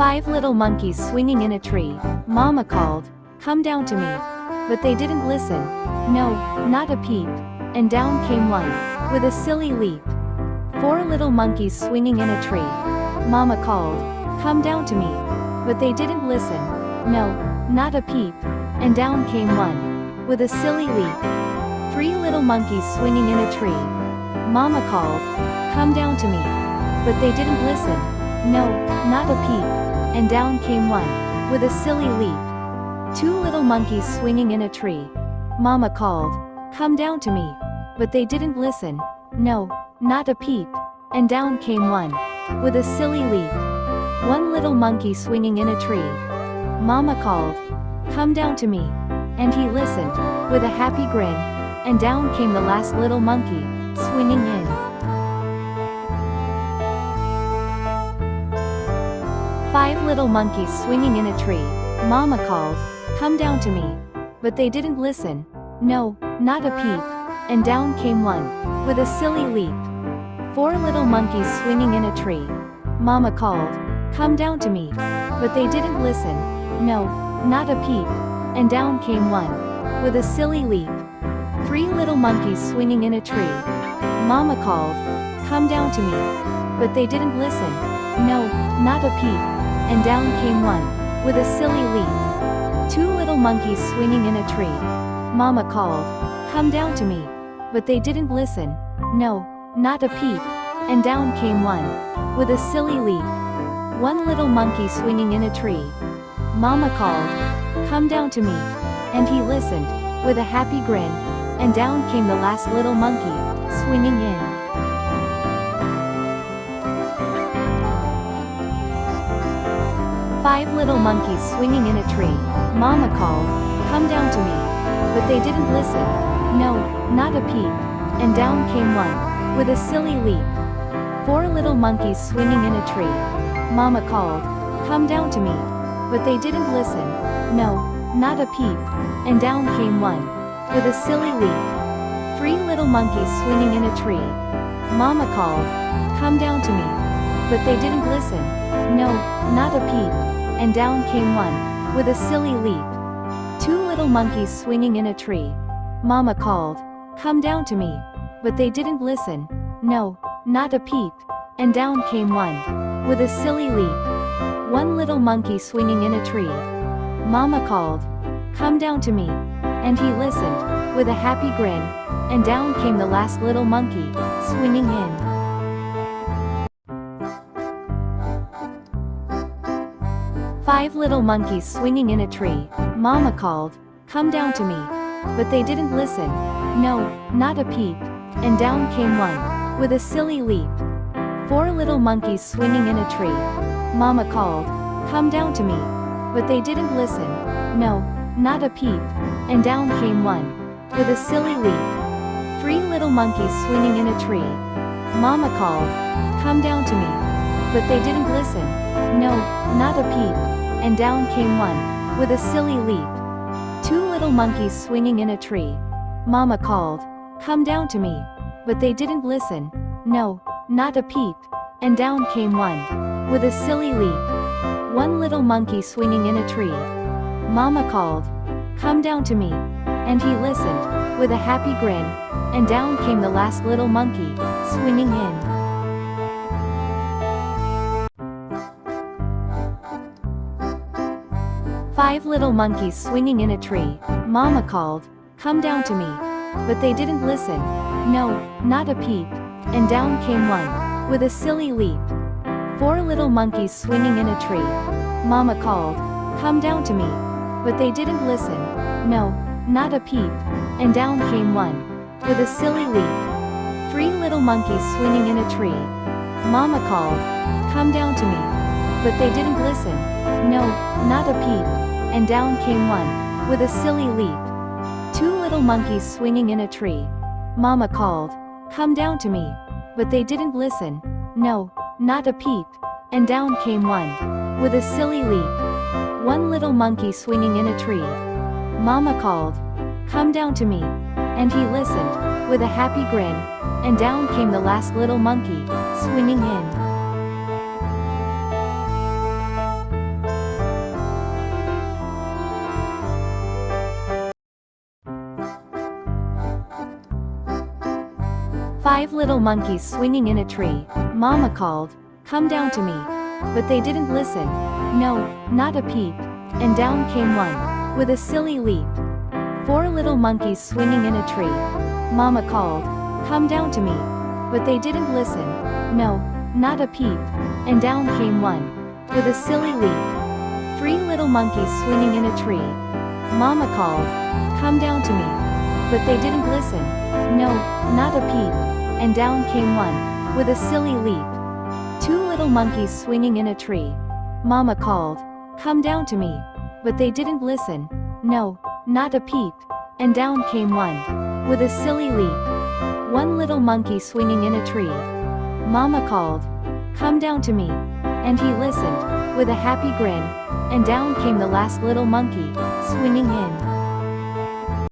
5 little monkeys swinging in a tree. Mama called, "Come down to me." But they didn't listen. No, not a peep. And down came one, with a silly leap. 4 little monkeys swinging in a tree. Mama called, "Come down to me." But they didn't listen. No, not a peep. And down came one, with a silly leap. 3 little monkeys swinging in a tree. Mama called, "Come down to me." But they didn't listen. No, not a peep. And down came one, with a silly leap. 2 little monkeys swinging in a tree. Mama called, "Come down to me." But they didn't listen. No, not a peep. And down came one, with a silly leap. 1 little monkey swinging in a tree. Mama called, "Come down to me." And he listened, with a happy grin. And down came the last little monkey, swinging in. 5 little monkeys swinging in a tree. Mama called, "Come down to me." But they didn't listen. No, not a peep. And down came one, with a silly leap. 4 little monkeys swinging in a tree. Mama called, "Come down to me." But they didn't listen. No, not a peep. And down came one, with a silly leap. 3 little monkeys swinging in a tree. Mama called, "Come down to me." But they didn't listen. No, not a peep. And down came one, with a silly leap. 2 little monkeys swinging in a tree. Mama called, "Come down to me." But they didn't listen. No, not a peep. And down came one, with a silly leap. 1 little monkey swinging in a tree. Mama called, "Come down to me." And he listened, with a happy grin. And down came the last little monkey, swinging in. 5 little monkeys swinging in a tree. Mama called, "Come down to me." But they didn't listen. No, not a peep. And down came one, with a silly leap. 4 little monkeys swinging in a tree. Mama called, "Come down to me." But they didn't listen. No, not a peep. And down came one, with a silly leap. 3 little monkeys swinging in a tree. Mama called, "Come down to me." But they didn't listen. No, not a peep. And down came one, with a silly leap. 2 little monkeys swinging in a tree. Mama called, "Come down to me." But they didn't listen. No, not a peep. And down came one, with a silly leap. 1 little monkey swinging in a tree. Mama called, "Come down to me." And he listened, with a happy grin. And down came the last little monkey, swinging in. 5 little monkeys swinging in a tree. Mama called, "Come down to me." But they didn't listen. No, not a peep. And down came one, with a silly leap. 4 little monkeys swinging in a tree. Mama called, "Come down to me." But they didn't listen. No, not a peep. And down came one, with a silly leap. 3 little monkeys swinging in a tree. Mama called, "Come down to me." But they didn't listen. No, not a peep. And down came one, with a silly leap. 2 little monkeys swinging in a tree. Mama called, "Come down to me." But they didn't listen. No, not a peep. And down came one, with a silly leap. 1 little monkey swinging in a tree. Mama called, "Come down to me." And he listened, with a happy grin. And down came the last little monkey, swinging in. 5 little monkeys swinging in a tree. Mama called, "Come down to me." But they didn't listen. No, not a peep. And down came one, with a silly leap. 4 little monkeys swinging in a tree. Mama called, "Come down to me." But they didn't listen. No, not a peep. And down came one, with a silly leap. 3 little monkeys swinging in a tree. Mama called, "Come down to me." But they didn't listen. No, not a peep. And down came one, with a silly leap. 2 little monkeys swinging in a tree. Mama called, "Come down to me." But they didn't listen. No, not a peep. And down came one, with a silly leap. 1 little monkey swinging in a tree. Mama called, "Come down to me." And he listened, with a happy grin. And down came the last little monkey, swinging in. 5 little monkeys swinging in a tree. Mama called, "Come down to me." But they didn't listen. No, not a peep. And down came one, with a silly leap. 4 little monkeys swinging in a tree. Mama called, "Come down to me." But they didn't listen. No, not a peep. And down came one, with a silly leap. 3 little monkeys swinging in a tree. Mama called, "Come down to me." But they didn't listen. No, not a peep. And down came one, with a silly leap. 2 little monkeys swinging in a tree. Mama called, "Come down to me." But they didn't listen. No, not a peep. And down came one, with a silly leap. 1 little monkey swinging in a tree. Mama called, "Come down to me." And he listened, with a happy grin. And down came the last little monkey, swinging in.